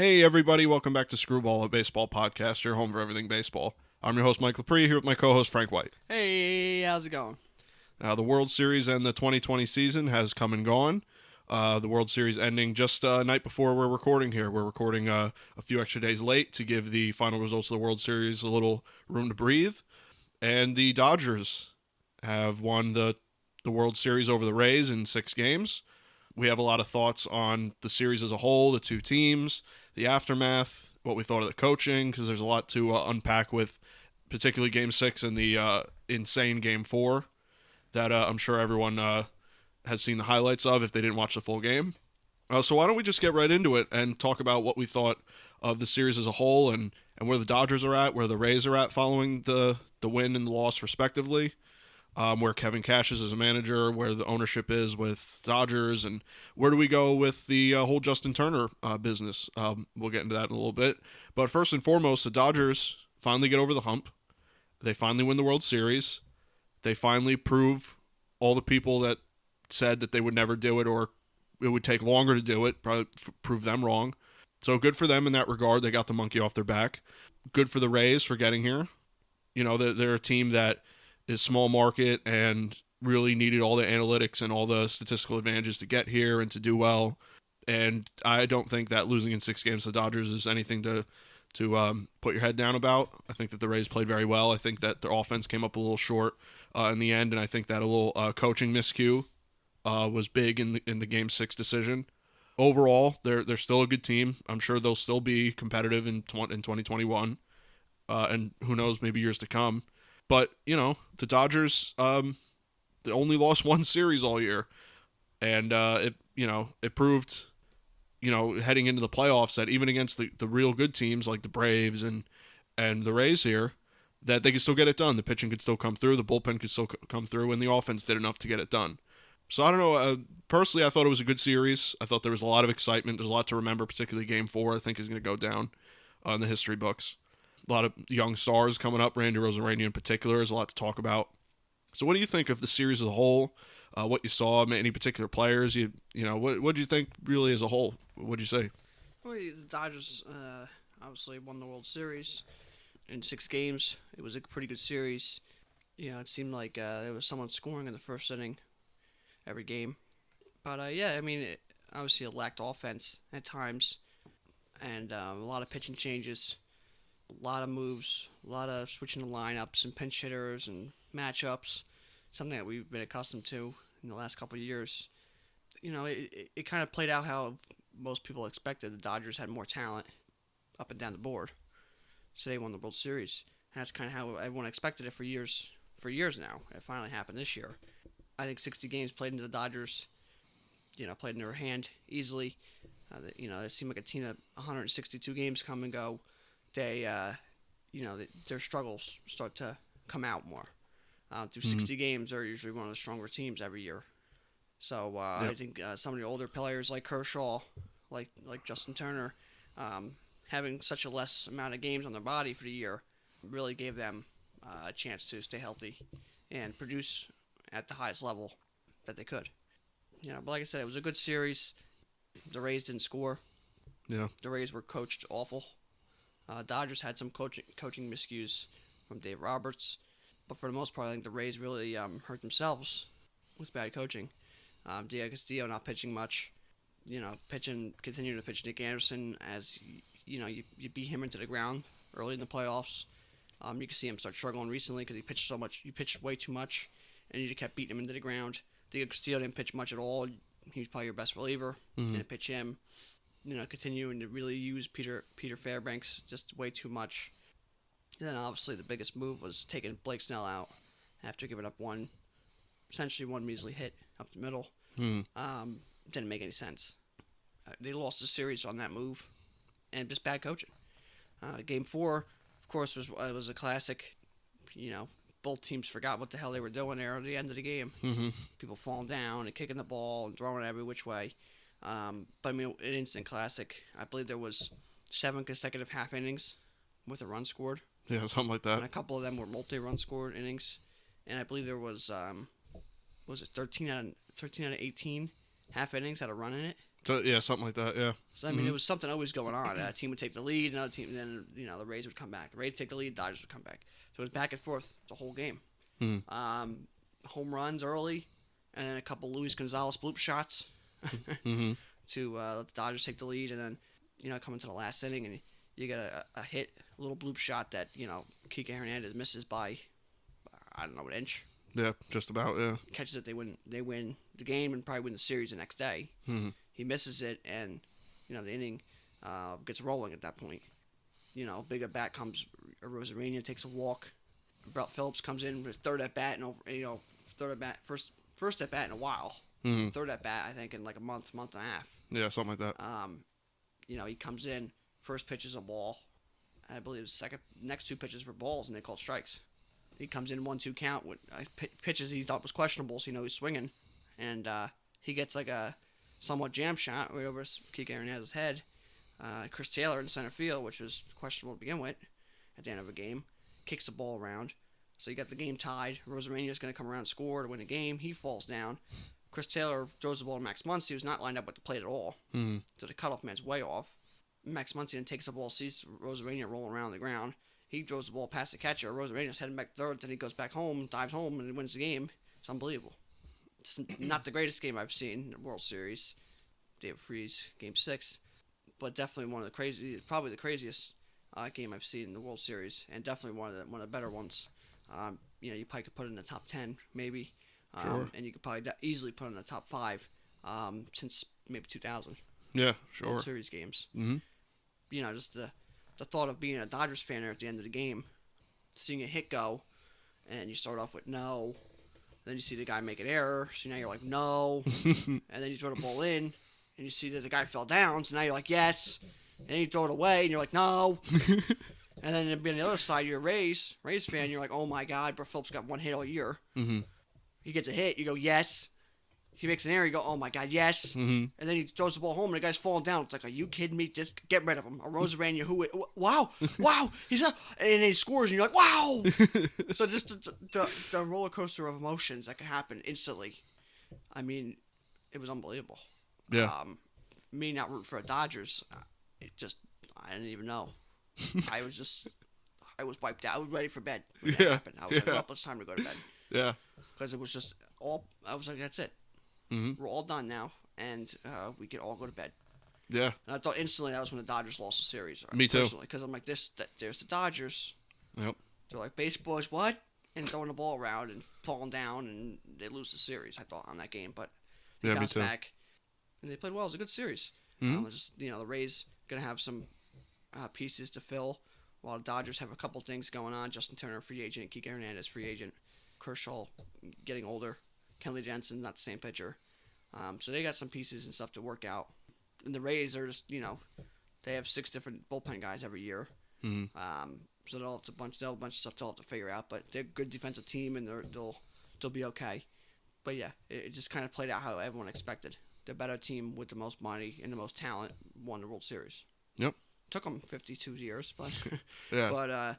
Hey everybody, welcome back to Screwball, a baseball podcast, your home for everything baseball. I'm your host Mike Lepre, here with my co-host Frank White. Hey, how's it going? The World Series and the 2020 season has come and gone. The World Series ending just a night before we're recording here. We're recording a few extra days late to give the final results of the World Series a little room to breathe. And the Dodgers have won the World Series over the Rays in 6 games. We have a lot of thoughts on the series as a whole, the two teams, the aftermath, what we thought of the coaching, because there's a lot to unpack with particularly Game 6 and the insane Game 4 that I'm sure everyone has seen the highlights of if they didn't watch the full game. So why don't we just get right into it and talk about what we thought of the series as a whole and where the Dodgers are at, where the Rays are at following the win and the loss respectively. Where Kevin Cash is as a manager, where the ownership is with Dodgers, and where do we go with the whole Justin Turner business. We'll get into that in a little bit. But first and foremost, the Dodgers finally get over the hump. They finally win the World Series. They finally prove all the people that said that they would never do it or it would take longer to do it, probably prove them wrong. So good for them in that regard. They got the monkey off their back. Good for the Rays for getting here. You know, they're a team that is small market and really needed all the analytics and all the statistical advantages to get here and to do well. And I don't think that losing in 6 games to the Dodgers is anything to put your head down about. I think that the Rays played very well. I think that their offense came up a little short in the end, and I think that a little coaching miscue was big in the Game 6 decision. Overall, they're still a good team. I'm sure they'll still be competitive in 2021, and who knows, maybe years to come. But, you know, the Dodgers they only lost one series all year. And it proved, heading into the playoffs that even against the real good teams like the Braves and the Rays here, that they could still get it done. The pitching could still come through, the bullpen could still come through, and the offense did enough to get it done. So I don't know. Personally, I thought it was a good series. I thought there was a lot of excitement. There's a lot to remember, particularly Game 4, I think is going to go down in the history books. A lot of young stars coming up, Randy Rosarania in particular. There's a lot to talk about. So what do you think of the series as a whole? What you saw, any particular players? What do you think really as a whole? What do you say? Well, the Dodgers obviously won the World Series in 6 games. It was a pretty good series. It seemed like there was someone scoring in the first inning every game. But, obviously it lacked offense at times. And a lot of pitching changes. A lot of moves, a lot of switching the lineups and pinch hitters and matchups, something that we've been accustomed to in the last couple of years. It kind of played out how most people expected. The Dodgers had more talent up and down the board, so they won the World Series. And that's kind of how everyone expected it for years now. It finally happened this year. I think 60 games played into the Dodgers, played in their hand easily. It seemed like a team that 162 games come and go. Their struggles start to come out more. Through 60 games, they're usually one of the stronger teams every year. So I think some of the older players like Kershaw, like Justin Turner, having such a less amount of games on their body for the year really gave them a chance to stay healthy and produce at the highest level that they could. But like I said, it was a good series. The Rays didn't score. Yeah. The Rays were coached awful. Dodgers had some coaching miscues from Dave Roberts, but for the most part, I think the Rays really hurt themselves with bad coaching. Diego Castillo not pitching much, continuing to pitch Nick Anderson as you beat him into the ground early in the playoffs. You can see him start struggling recently because he pitched so much. You pitched way too much, and you just kept beating him into the ground. Diego Castillo didn't pitch much at all. He was probably your best reliever. Didn't pitch him. Continuing to really use Peter Fairbanks just way too much. And then obviously the biggest move was taking Blake Snell out after giving up essentially one measly hit up the middle. Didn't make any sense. They lost the series on that move, and just bad coaching. Game 4, of course, was a classic. Both teams forgot what the hell they were doing there at the end of the game. People falling down and kicking the ball and throwing it every which way. But an instant classic. I believe there was 7 consecutive half innings with a run scored. Yeah, something like that. And a couple of them were multi-run scored innings. And I believe there was 13 out of 18 half innings had a run in it. So, yeah, something like that. Yeah. So I mean, it was something always going on. A team would take the lead, another team, and then the Rays would come back. The Rays take the lead, Dodgers would come back. So it was back and forth the whole game. Home runs early, and then a couple Luis Gonzalez bloop shots to let the Dodgers take the lead, and then come into the last inning and you get a hit, a little bloop shot that Kike Hernandez misses by I don't know an inch. Yeah, just about. Yeah. Catches it, they win the game and probably win the series the next day. He misses it, and the inning gets rolling at that point. Big at bat comes Rosarena, takes a walk. Brett Phillips comes in with his third at bat, and first at bat in a while. Third at bat, I think, in like a month and a half. Yeah, something like that. He comes in, first pitch is a ball. I believe the next two pitches were balls, and they called strikes. He comes in 1-2 count with pitches he thought was questionable, so he's swinging, and he gets like a somewhat jam shot right over Kike Hernandez's head. Chris Taylor in center field, which was questionable to begin with, at the end of a game, kicks the ball around. So you got the game tied. Rosarena's going to come around and score to win the game. He falls down. Chris Taylor throws the ball to Max Muncy, who's not lined up with the plate at all. So the cutoff man's way off. Max Muncy then takes the ball, sees Rosarena rolling around on the ground. He throws the ball past the catcher. Rosarena's heading back third, then he goes back home, dives home, and he wins the game. It's unbelievable. It's not the greatest game I've seen in the World Series. David Freese, Game 6. But definitely probably the craziest game I've seen in the World Series, and definitely one of the better ones. You probably could put it in the top 10, maybe. Sure. And you could probably easily put it in the top 5 since maybe 2000. Yeah, sure. World Series games. Just the thought of being a Dodgers fan there at the end of the game, seeing a hit go, and you start off with no, then you see the guy make an error, so now you're like no, and then you throw the ball in, and you see that the guy fell down, so now you're like yes, and then you throw it away, and you're like no, and then on the other side, you're a Rays fan, you're like oh my god, Brett Phillips got one hit all year. He gets a hit, you go yes. He makes an error, you go, oh my god, yes. And then he throws the ball home, and the guy's falling down. It's like, are you kidding me? Just get rid of him. A Rosarena, wow, he's up. And then he scores, and you're like, wow. So just the roller coaster of emotions that can happen instantly. I mean, it was unbelievable. Yeah. Me not rooting for the Dodgers, I didn't even know. I was wiped out. I was ready for bed when that happened. I was like, well, it's time to go to bed. Yeah. Because it was just I was like, that's it. We're all done now, and we can all go to bed. Yeah. And I thought instantly that was when the Dodgers lost the series. Me too. Because I'm like, there's the Dodgers. Yep. They're like, baseboys, what? And throwing the ball around and falling down, and they lose the series, I thought, on that game. But they bounced back, and they played well. It was a good series. The Rays going to have some pieces to fill, while the Dodgers have a couple things going on. Justin Turner, free agent. Kike Hernandez, free agent. Kershaw, getting older. Kenley Jensen, not the same pitcher. So they got some pieces and stuff to work out. And the Rays are just, they have 6 different bullpen guys every year. So they'll have a bunch of stuff they'll have to figure out. But they're a good defensive team, and they'll be okay. But yeah, it just kind of played out how everyone expected. The better team with the most money and the most talent won the World Series. Yep. Took them 52 years, but yeah. But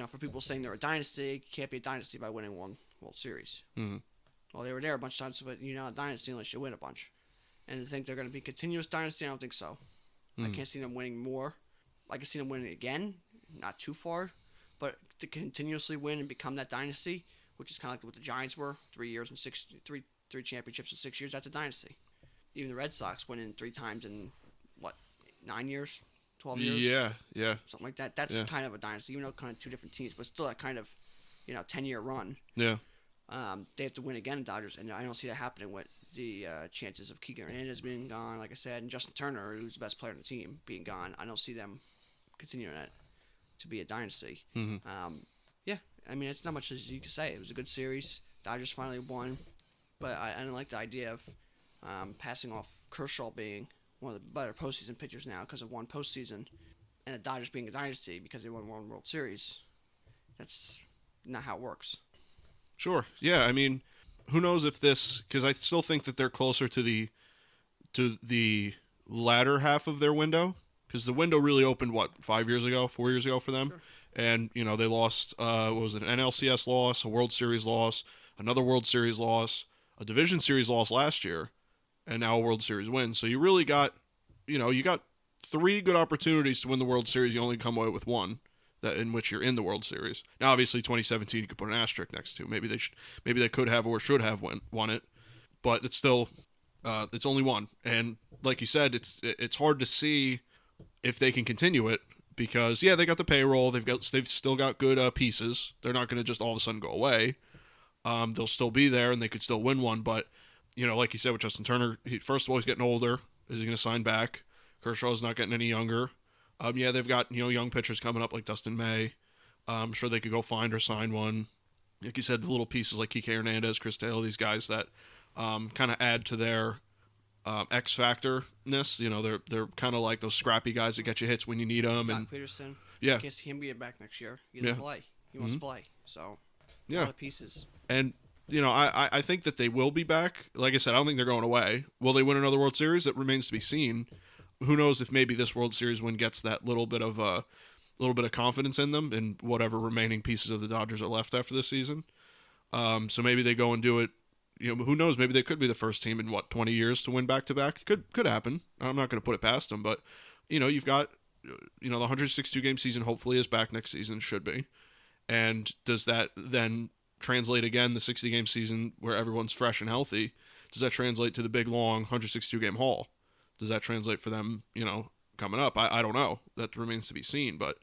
for people saying they're a dynasty, you can't be a dynasty by winning one World Series. Well, they were there a bunch of times, but you're not a dynasty unless you win a bunch. And to think they're going to be a continuous dynasty, I don't think so. I can't see them winning more. I can see them winning again, not too far, but to continuously win and become that dynasty, which is kind of like what the Giants were, 3 championships in 6 years, that's a dynasty. Even the Red Sox winning 3 times in, 9 years, 12 years? Yeah. Something like that. That's kind of a dynasty, even though kind of 2 different teams, but still that kind of, 10-year run. Yeah. They have to win again, the Dodgers, and I don't see that happening with the chances of Kike Hernandez being gone, like I said, and Justin Turner, who's the best player on the team, being gone. I don't see them continuing that to be a dynasty. Yeah, I mean, it's not much as you can say. It was a good series. Dodgers finally won, but I didn't like the idea of passing off Kershaw being one of the better postseason pitchers now because of one postseason, and the Dodgers being a dynasty because they won one World Series. That's not how it works. Sure. Yeah. I mean, who knows if this? Because I still think that they're closer to the latter half of their window. Because the window really opened 4 years ago for them, Sure. And they lost. What was it? An NLCS loss, a World Series loss, another World Series loss, a Division Series loss last year, and now a World Series win. So you really got, you got 3 good opportunities to win the World Series. You only come away with 1 that in which you're in the World Series. Now, obviously, 2017 you could put an asterisk next to. Maybe they could have or should have won it, but it's still it's only 1. And like you said, it's hard to see if they can continue it because they got the payroll. They've still got good pieces. They're not going to just all of a sudden go away. They'll still be there and they could still win one. But like you said with Justin Turner, first of all he's getting older. Is he going to sign back? Kershaw's not getting any younger. They've got young pitchers coming up like Dustin May. I'm sure they could go find or sign one. Like you said, the little pieces like Kike Hernandez, Chris Taylor, these guys that kind of add to their X factor-ness. They're kind of like those scrappy guys that get you hits when you need them. Doc And Peterson. yeah, I can't see him being back next year. He doesn't play. He wants to play. So a lot of pieces. And I think that they will be back. Like I said, I don't think they're going away. Will they win another World Series? It remains to be seen. Who knows if maybe this World Series win gets that little bit of confidence in them in whatever remaining pieces of the Dodgers are left after this season. So maybe they go and do it. Who knows? Maybe they could be the first team in 20 years to win back to back. Could happen. I'm not going to put it past them, but you've got the 162 game season hopefully is back next season, should be. And does that then translate again the 60 game season where everyone's fresh and healthy? Does that translate to the big long 162 game haul? Does that translate for them, coming up? I don't know. That remains to be seen. But,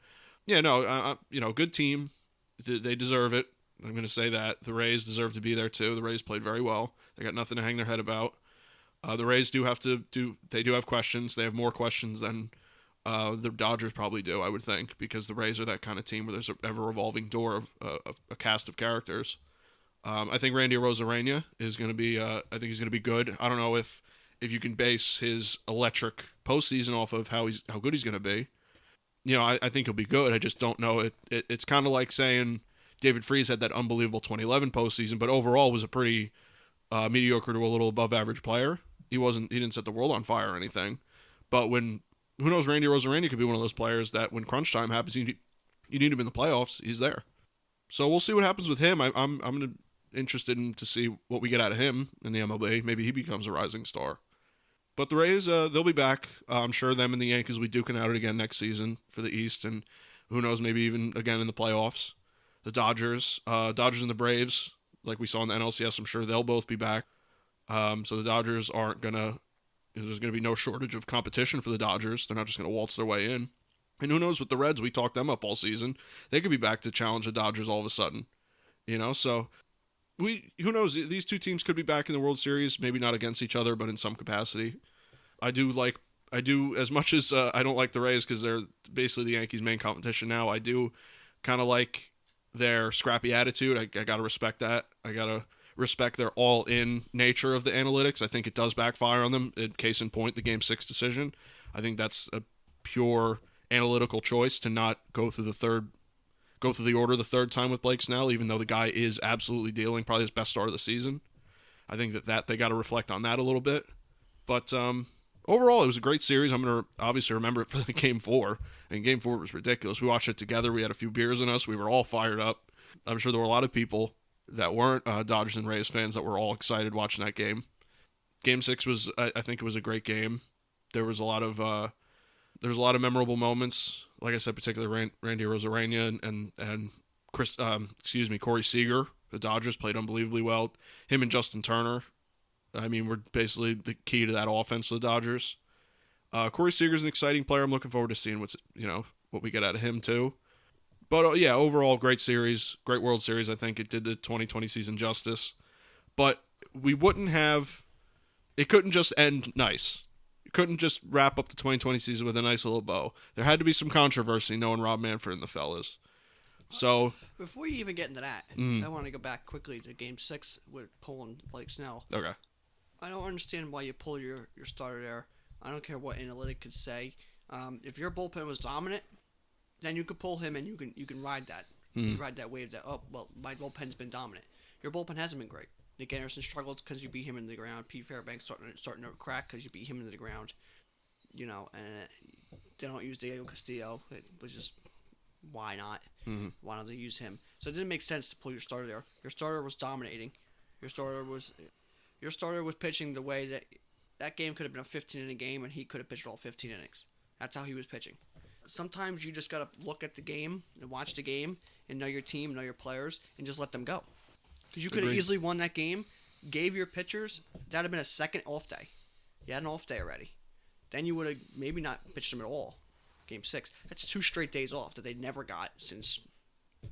good team. They deserve it. I'm going to say that. The Rays deserve to be there, too. The Rays played very well. They got nothing to hang their head about. The Rays do have questions. They have more questions than the Dodgers probably do, I would think, because the Rays are that kind of team where there's an ever-revolving door of a cast of characters. I think Randy Arozarena is going to be I think he's going to be good. I don't know if you can base his electric postseason off of how good he's going to be. I think he'll be good. I just don't know. It's kind of like saying David Freese had that unbelievable 2011 postseason, but overall was a pretty mediocre to a little above average player. He didn't set the world on fire or anything. But who knows, Randy Arozarena could be one of those players that when crunch time happens, you need him in the playoffs, he's there. So we'll see what happens with him. I'm interested to see what we get out of him in the MLB. Maybe he becomes a rising star. But the Rays, they'll be back. I'm sure them and the Yankees will be duking out it again next season for the East, and who knows, maybe even again in the playoffs. The Dodgers and the Braves, like we saw in the NLCS, I'm sure they'll both be back. So the Dodgers aren't gonna. There's gonna be no shortage of competition for the Dodgers. They're not just gonna waltz their way in. And who knows with the Reds? We talked them up all season. They could be back to challenge the Dodgers all of a sudden. So. Who knows? These two teams could be back in the World Series, maybe not against each other, but in some capacity. I do as much as I don't like the Rays because they're basically the Yankees' main competition now. I do kind of like their scrappy attitude. I gotta respect that. I gotta respect their all-in nature of the analytics. I think it does backfire on them. Case in point, the Game 6 decision. I think that's a pure analytical choice to not go through the order the third time with Blake Snell, even though the guy is absolutely dealing probably his best start of the season. I think that they got to reflect on that a little bit. But overall, it was a great series. I'm going to obviously remember it for the Game 4. And Game 4 was ridiculous. We watched it together. We had a few beers in us. We were all fired up. I'm sure there were a lot of people that weren't Dodgers and Rays fans that were all excited watching that game. Game 6 was, I think it was a great game. There was a lot of memorable moments. Like I said, particularly Randy Arozarena and Corey Seager. The Dodgers played unbelievably well. Him and Justin Turner, were basically the key to that offense for the Dodgers. Corey Seager's an exciting player. I'm looking forward to seeing what we get out of him too. But overall, great series, great World Series. I think it did the 2020 season justice. But we wouldn't have. It couldn't just end nice. Couldn't just wrap up the 2020 season with a nice little bow. There had to be some controversy knowing Rob Manfred and the fellas. So before you even get into that, I want to go back quickly to Game 6 with pulling Blake Snell. Okay. I don't understand why you pull your starter there. I don't care what analytic could say. If your bullpen was dominant, then you could pull him and you can ride that. You ride that wave that, my bullpen's been dominant. Your bullpen hasn't been great. Nick Anderson struggled because you beat him into the ground. Pete Fairbanks starting to crack because you beat him into the ground. And they don't use Diego Castillo. It was just, why not? Why don't they use him? So it didn't make sense to pull your starter there. Your starter was dominating. Your starter was pitching the way that game could have been a 15-inning game, and he could have pitched all 15 innings. That's how he was pitching. Sometimes you just got to look at the game and watch the game and know your team, know your players, and just let them go. Because you could have easily won that game, gave your pitchers, that would have been a second off day. You had an off day already. Then you would have maybe not pitched them at all. Game 6. That's 2 straight days off that they never got since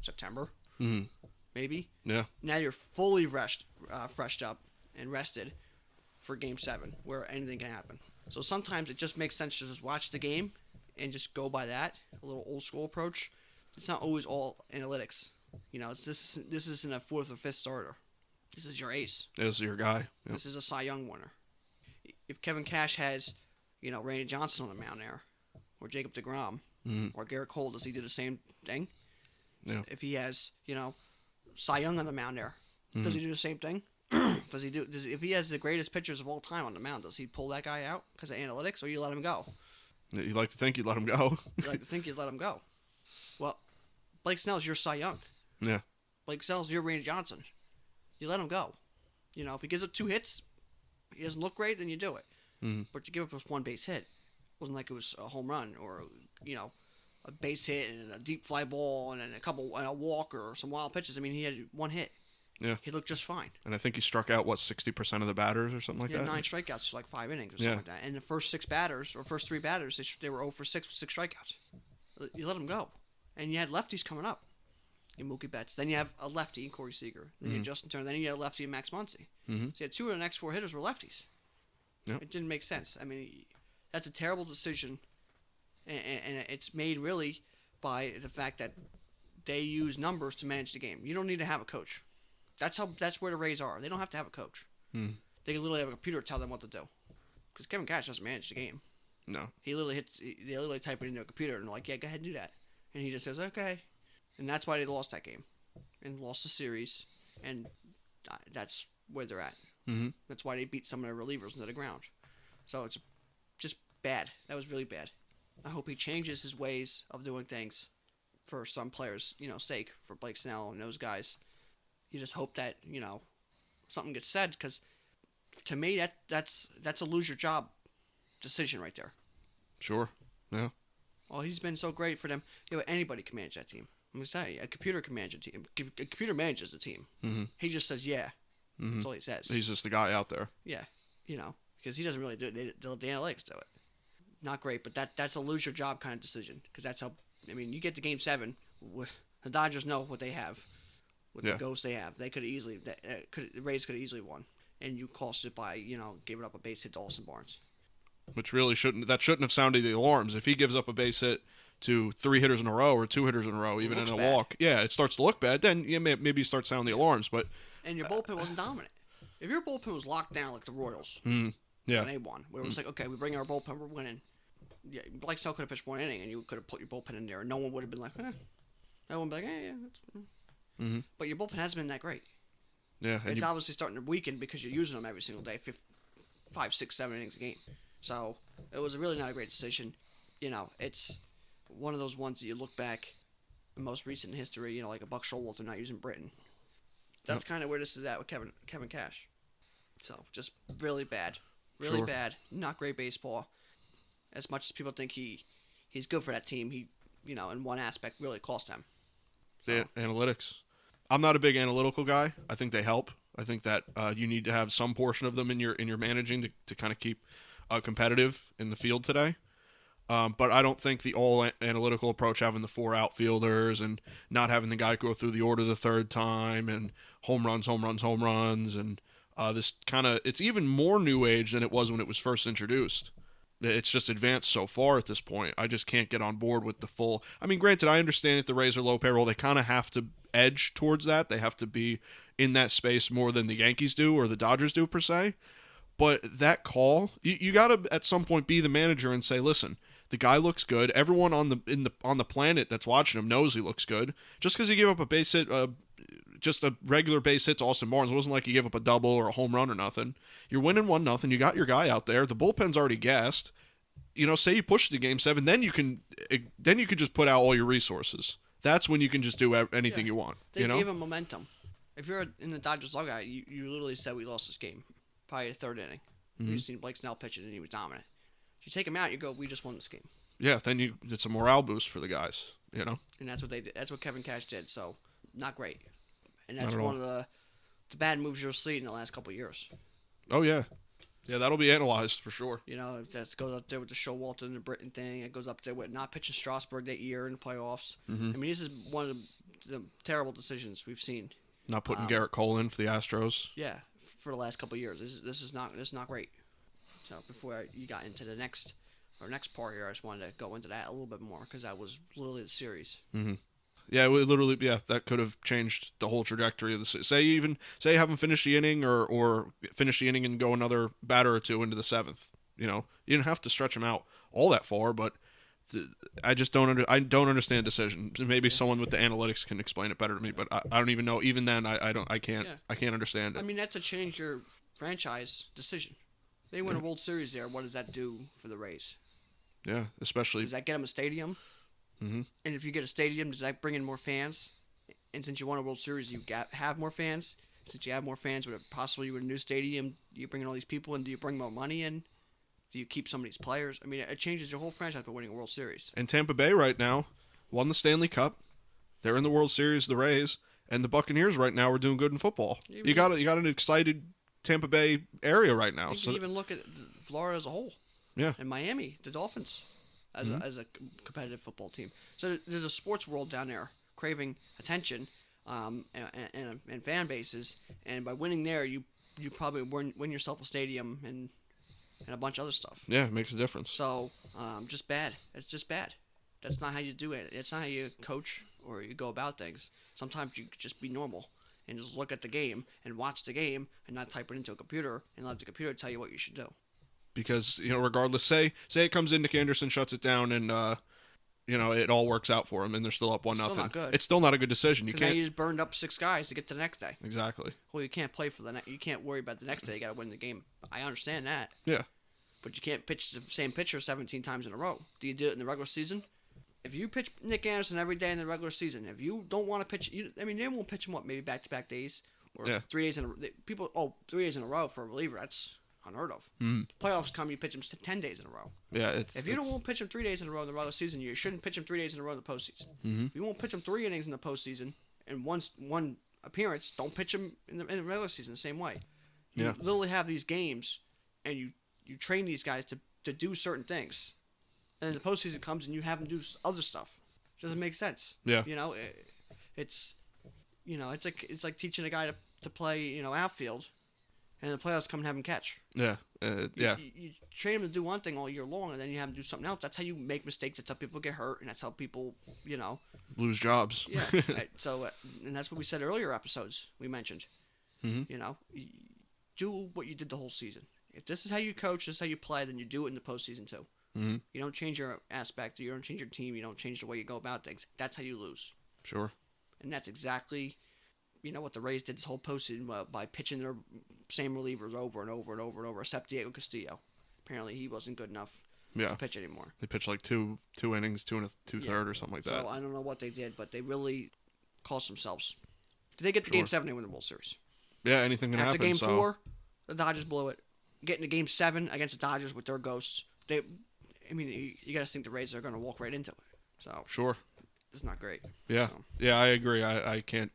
September. Mm-hmm. Maybe. Yeah. Now you're fully freshed up and rested for Game 7, where anything can happen. So sometimes it just makes sense to just watch the game and just go by that, a little old school approach. It's not always all analytics. This isn't a 4th or 5th starter. This is your ace. This is your guy. Yep. This is a Cy Young winner. If Kevin Cash has, Randy Johnson on the mound there, or Jacob deGrom, or Garrett Cole, does he do the same thing? Yeah. If he has, Cy Young on the mound there, does he do the same thing? If he has the greatest pitchers of all time on the mound, does he pull that guy out because of analytics, or you let him go? You like to think you'd let him go. You like to think you'd let him go. Well, Blake Snell's your Cy Young. Yeah. Blake Snell's your Randy Johnson. You let him go. If he gives up 2 hits, he doesn't look great, then you do it. Mm-hmm. But to give up just 1 base hit, it wasn't like it was a home run or a base hit and a deep fly ball and a walk or some wild pitches. I mean, he had 1 hit. Yeah. He looked just fine. And I think he struck out 60% of the batters or something like He had that. 9 strikeouts for like 5 innings or something like that. And the first 6 batters or first 3 batters, they were 0 for 6 with 6 strikeouts. You let them go, and you had lefties coming up. In Mookie Betts. Then you have a lefty in Corey Seager. Then you had Justin Turner. Then you had a lefty in Max Muncy. Mm-hmm. So you had 2 of the next 4 hitters were lefties. Yep. It didn't make sense. I mean, that's a terrible decision, and it's made really by the fact that they use numbers to manage the game. You don't need to have a coach. That's where the Rays are. They don't have to have a coach. Mm. They can literally have a computer tell them what to do. Because Kevin Cash doesn't manage the game. No. They literally type it into a computer and they're like, yeah, go ahead and do that. And he just says, okay. And that's why they lost that game and lost the series. And that's where they're at. Mm-hmm. That's why they beat some of their relievers into the ground. So it's just bad. That was really bad. I hope he changes his ways of doing things for some players' sake, for Blake Snell and those guys. You just hope that something gets said, because to me that's a lose your job decision right there. Sure. Yeah. Well, he's been so great for them. Anybody can manage that team. I'm gonna say a computer can manage a team. A computer manages the team. Mm-hmm. He just says yeah. Mm-hmm. That's all he says. He's just the guy out there. Yeah, because he doesn't really do it. The analytics do it. Not great, but that's a lose your job kind of decision, because that's how. I mean, you get to Game 7. The Dodgers know what they have, with the ghosts they have. They could easily. The Rays could have easily won, and you cost it by giving up a base hit to Austin Barnes. Which really shouldn't have sounded the alarms. If he gives up a base hit to 3 hitters in a row or 2 hitters in a row, even in a walk, it starts to look bad. Then maybe you start sounding the alarms. But and your bullpen wasn't dominant. If your bullpen was locked down like the Royals, when they won, where it was like, okay, we bring our bullpen, we're winning. Yeah, Blake Snell could have pitched 1 inning, and you could have put your bullpen in there, and no one would have been like, no one would be like, yeah. That's... But your bullpen hasn't been that great. Yeah, it's obviously starting to weaken because you're using them every single day, 5, 6, 7 innings a game. So it was really not a great decision. It's one of those ones that you look back in most recent history, like a Buck Showalter not using Britain. That's kind of where this is at with Kevin Cash. So just really bad. Really bad. Not great baseball. As much as people think he's good for that team, he, in one aspect, really cost them. So. The analytics. I'm not a big analytical guy. I think they help. I think that you need to have some portion of them in your managing to kind of keep competitive in the field today. But I don't think the all analytical approach, having the 4 outfielders and not having the guy go through the order the 3rd time and home runs, and this kind of, it's even more new age than it was when it was first introduced. It's just advanced so far at this point. I just can't get on board with the full. I mean, granted, I understand if the Rays are low payroll, they kind of have to edge towards that. They have to be in that space more than the Yankees do or the Dodgers do per se. But that call, you got to at some point be the manager and say, listen, the guy looks good. Everyone on the planet that's watching him knows he looks good. Just because he gave up a base hit, just a regular base hit to Austin Barnes, it wasn't like he gave up a double or a home run or nothing. You're winning 1-0. You got your guy out there. The bullpen's already gassed. Say you push it to Game 7, then you can just put out all your resources. That's when you can just do anything you want. They gave him momentum. If you're in the Dodgers dugout, you literally said we lost this game, probably the 3rd inning. We've seen Blake Snell pitching, and he was dominant. If you take him out, you go, we just won this game. Yeah, then it's a morale boost for the guys, you know? And that's what they did. That's what Kevin Cash did, so not great. And that's Not at one of the bad moves you'll see in the last couple of years. Oh, yeah. Yeah, that'll be analyzed for sure. You know, that goes up there with the Showalter and the Britton thing. It goes up there with not pitching Strasburg that year in the playoffs. I mean, this is one of the terrible decisions we've seen. Not putting Garrett Cole in for the Astros. Yeah, for the last couple of years. This is not great. So before you got into the next part here, I just wanted to go into that a little bit more because that was literally the series. Yeah, that could have changed the whole trajectory of the say you haven't finished the inning or finish the inning and go another batter or two into the seventh. You know, you didn't have to stretch them out all that far, but I just don't understand decision. Maybe someone with the analytics can explain it better to me, but I don't even know. Even then, I can't understand it. I mean, that's a change your franchise decision. They win a World Series there. What does that do for the Rays? Yeah, especially. Does that get them a stadium? And if you get a stadium, does that bring in more fans? And since you won a World Series, you have more fans. Since you have more fans, with a new stadium, do you bring in all these people in? Do you bring more money in? Do you keep some of these players? I mean, it changes your whole franchise by winning a World Series. And Tampa Bay right now won the Stanley Cup. They're in the World Series, the Rays, and the Buccaneers right now are doing good in football. You got an excited Tampa Bay area right now. You can even look at Florida as a whole. Yeah. And Miami, the Dolphins, as a competitive football team. So there's a sports world down there craving attention and fan bases. And by winning there, you probably win yourself a stadium and a bunch of other stuff. Yeah, it makes a difference. So just bad. It's just bad. That's not how you do it. It's not how you coach or you go about things. Sometimes you just be normal and just look at the game and watch the game and not type it into a computer and let the computer tell you what you should do. Because, regardless, say it comes in, Nick Anderson shuts it down, and it all works out for him, and they're still up 1-0. Still not good. It's still not a good decision. You can't. Now you just burned up 6 guys to get to the next day. Exactly. Well, you can't play for you can't worry about the next day. You got to win the game. I understand that. Yeah. But you can't pitch the same pitcher 17 times in a row. Do you do it in the regular season? If you pitch Nick Anderson every day in the regular season, if you don't want to pitch, they won't pitch him maybe back-to-back days or 3 days in a 3 days in a row for a reliever. That's unheard of. Playoffs come, you pitch him 10 days in a row. Yeah, if you don't want to pitch him 3 days in a row in the regular season, you shouldn't pitch him 3 days in a row in the postseason. If you won't pitch him 3 innings in the postseason and one appearance, don't pitch him in the regular season the same way. You literally have these games, and you train these guys to do certain things, and then the postseason comes and you have them do other stuff. It doesn't make sense. Yeah. It's like teaching a guy to play outfield, and the playoffs come and have him catch. Yeah. You train him to do one thing all year long, and then you have him do something else. That's how you make mistakes. That's how people get hurt, and that's how people lose jobs. Yeah. So and that's what we said earlier episodes. We mentioned. Do what you did the whole season. If this is how you coach, this is how you play, then you do it in the postseason too. You don't change your aspect. You don't change your team. You don't change the way you go about things. That's how you lose. Sure. And that's exactly, what the Rays did this whole postseason by pitching their same relievers over and over and over and over, except Diego Castillo. Apparently, he wasn't good enough to pitch anymore. They pitched like two innings, 2 2/3 or something like that. So I don't know what they did, but they really cost themselves. Because they get to Game 7, they win the World Series. Yeah, anything can happen. After Game 4, the Dodgers blew it. Getting to Game 7 against the Dodgers with their ghosts, you got to think the Rays are going to walk right into it. So sure, it's not great. Yeah, so. Yeah, I agree. I can't.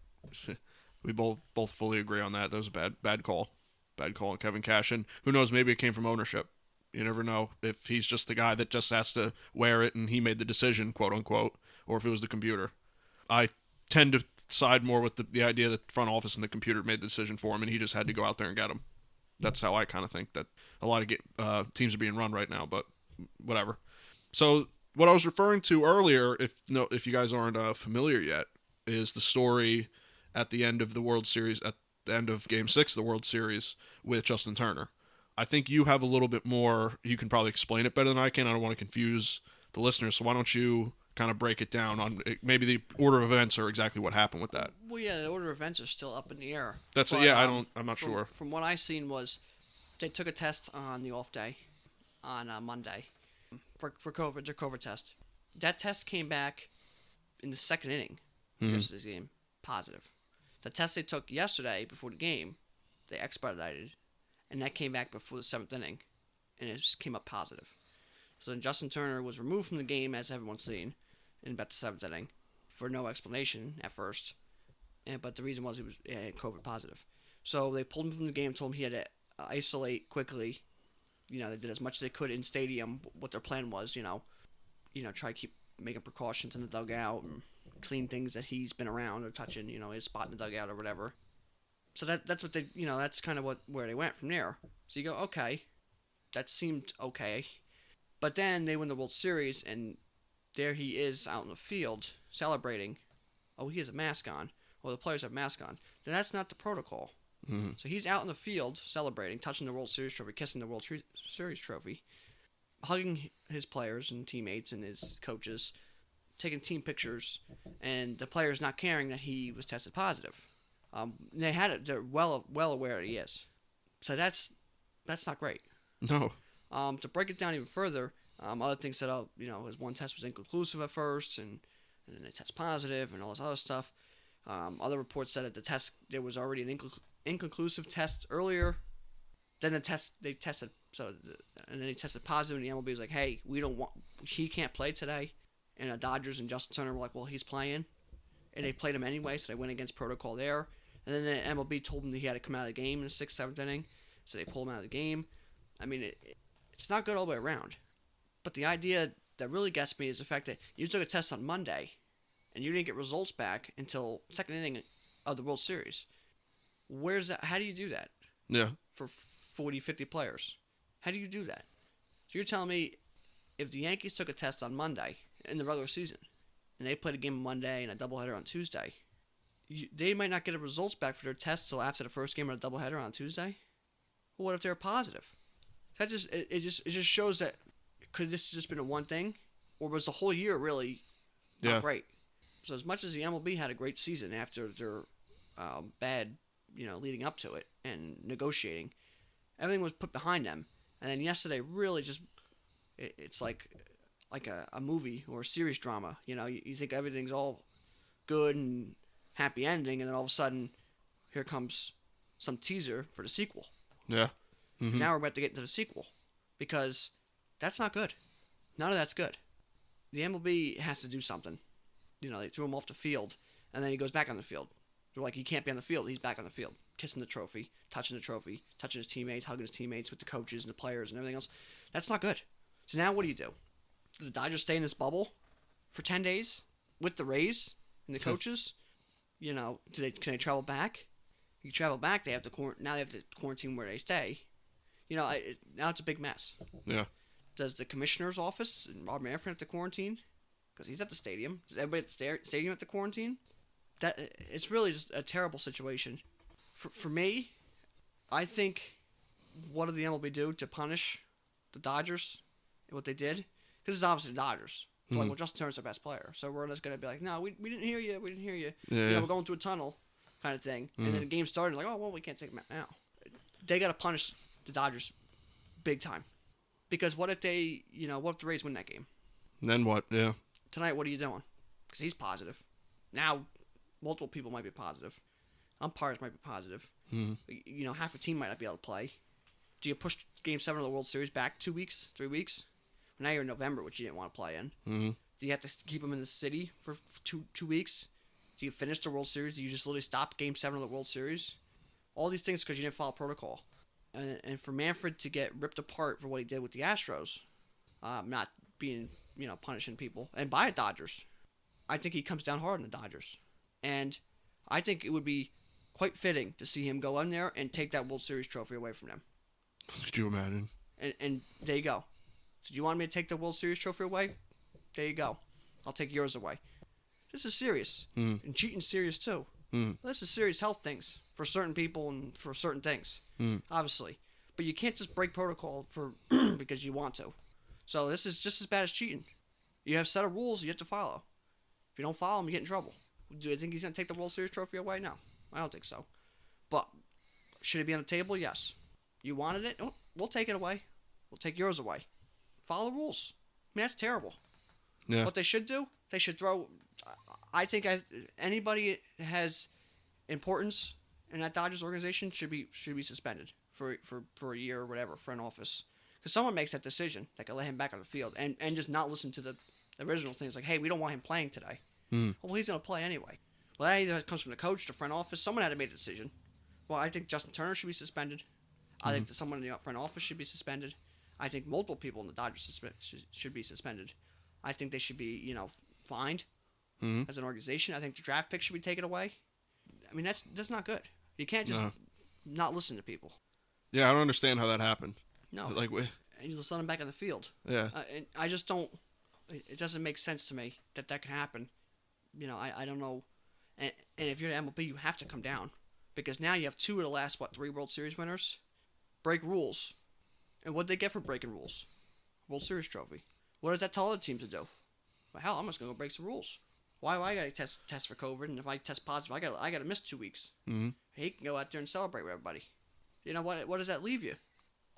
We both fully agree on that. That was a bad call on Kevin Cash, and who knows? Maybe it came from ownership. You never know if he's just the guy that just has to wear it and he made the decision, quote unquote, or if it was the computer. I tend to side more with the idea that the front office and the computer made the decision for him, and he just had to go out there and get him. That's how I kind of think that a lot of teams are being run right now, but whatever. So what I was referring to earlier, if you guys aren't familiar yet, is the story at the end of the World Series, at the end of Game 6 of the World Series with Justin Turner. I think you have a little bit more, you can probably explain it better than I can. I don't want to confuse the listeners, so why don't you kind of break it down on maybe the order of events or exactly what happened with that. Well, yeah, the order of events are still up in the air. I'm not sure. From what I seen was they took a test on the off day on Monday for COVID, their COVID test. That test came back in the second inning of yesterday's game, positive. The test they took yesterday before the game, they expedited, and that came back before the 7th inning, and it just came up positive. So then Justin Turner was removed from the game, as everyone's seen, in about the 7th inning, for no explanation at first. But the reason was he had COVID positive. So they pulled him from the game, told him he had to isolate quickly. They did as much as they could in stadium. What their plan was, try to keep making precautions in the dugout and clean things that he's been around or touching, his spot in the dugout or whatever. So that's what they, that's kind of where they went from there. So you go, okay, that seemed okay. But then they win the World Series, and there he is out in the field celebrating. Oh, he has a mask on. Well, the players have masks on. Then that's not the protocol. Mm-hmm. So he's out in the field celebrating, touching the World Series trophy, kissing the World Series trophy, hugging his players and teammates and his coaches, taking team pictures, and the players not caring that he was tested positive. They had it. They're well aware that he is. So that's not great. No. To break it down even further, other things said, his one test was inconclusive at first, and then they test positive, and all this other stuff. Other reports said that there was already an inconclusive test earlier. Then they tested, and then they tested positive, and the MLB was like, hey, he can't play today. And the Dodgers and Justin Turner were like, well, he's playing. And they played him anyway, so they went against protocol there. And then the MLB told him that he had to come out of the game in the 6th, 7th inning, so they pulled him out of the game. I mean, it's not good all the way around. But the idea that really gets me is the fact that you took a test on Monday, and you didn't get results back until 2nd inning of the World Series. Where's that? How do you do that? Yeah. For 40, 50 players. How do you do that? So you're telling me if the Yankees took a test on Monday in the regular season, and they played a game on Monday and a doubleheader on Tuesday, they might not get the results back for their test till after the first game of a doubleheader on Tuesday? Well, what if they're positive? That just shows that could this have just been a one thing, or was the whole year really not great? So as much as the MLB had a great season after their bad, leading up to it and negotiating, everything was put behind them. And then yesterday really just, it's like a movie or a series drama. You think everything's all good and happy ending, and then all of a sudden, here comes some teaser for the sequel. Yeah. Mm-hmm. Now we're about to get into the sequel, because that's not good. None of that's good. The MLB has to do something. They threw him off the field, and then he goes back on the field. They're like, he can't be on the field. He's back on the field, kissing the trophy, touching his teammates, hugging his teammates with the coaches and the players and everything else. That's not good. So now what do you do? Do the Dodgers stay in this bubble for 10 days with the Rays and the coaches? Can they travel back? You travel back, they have to quarantine where they stay. Now it's a big mess. Yeah. Does the commissioner's office and Rob Manfred have to quarantine? Because he's at the stadium. Does everybody at the stadium have to quarantine? It's really just a terrible situation. For me, I think what did the MLB do to punish the Dodgers? What they did? Because it's obviously the Dodgers. Mm-hmm. Like, well, Justin Turner's the best player. So we're just going to be like, no, we didn't hear you. We didn't hear you. Yeah. We're going through a tunnel kind of thing. Mm-hmm. And then the game started, like, oh, well, we can't take him out now. They got to punish the Dodgers big time. Because what if the Rays win that game? Then what? Yeah. Tonight, what are you doing? Because he's positive. Now, multiple people might be positive. Umpires might be positive. Mm-hmm. Half a team might not be able to play. Do you push Game 7 of the World Series back 2 weeks, 3 weeks? Now you're in November, which you didn't want to play in. Mm-hmm. Do you have to keep them in the city for 2 weeks? Do you finish the World Series? Do you just literally stop Game 7 of the World Series? All these things because you didn't follow protocol. And for Manfred to get ripped apart for what he did with the Astros, not being, punishing people, and by the Dodgers, I think he comes down hard on the Dodgers. And I think it would be quite fitting to see him go in there and take that World Series trophy away from them. Could you imagine? And there you go. So do you want me to take the World Series trophy away? There you go. I'll take yours away. This is serious. Mm. And cheating's serious too. Mm. This is serious health things for certain people and for certain things, obviously. But you can't just break protocol for because you want to. So this is just as bad as cheating. You have a set of rules you have to follow. If you don't follow them, you get in trouble. Do you think he's going to take the World Series trophy away? No, I don't think so. But should it be on the table? Yes. You wanted it? Oh, we'll take it away. We'll take yours away. Follow the rules. I mean, that's terrible. Yeah. What they should do, they should throw... I think anybody that has importance in that Dodgers organization should be suspended for a year or whatever, front office. Because someone makes that decision that can let him back on the field and just not listen to the original things like, hey, we don't want him playing today. Well, he's going to play anyway. Well, that either comes from the coach, the front office. Someone had to make a decision. Well, I think Justin Turner should be suspended. I think that someone in the front office should be suspended. I think multiple people in the Dodgers should be suspended. I think they should be, fined as an organization. I think the draft pick should be taken away. I mean, that's not good. You can't just not listen to people. Yeah, I don't understand how that happened. No. Like, and you just let them back on the field. Yeah. And I just don't. It doesn't make sense to me that can happen. I don't know. And if you're the MLB, you have to come down. Because now you have 2 of the last, 3 World Series winners break rules. And what'd they get for breaking rules? World Series trophy. What does that tell other teams to do? Well, hell, I'm just going to go break some rules. Why do I got to test for COVID? And if I test positive, I got to miss 2 weeks. Mm-hmm. He can go out there and celebrate with everybody. You know what does that leave you?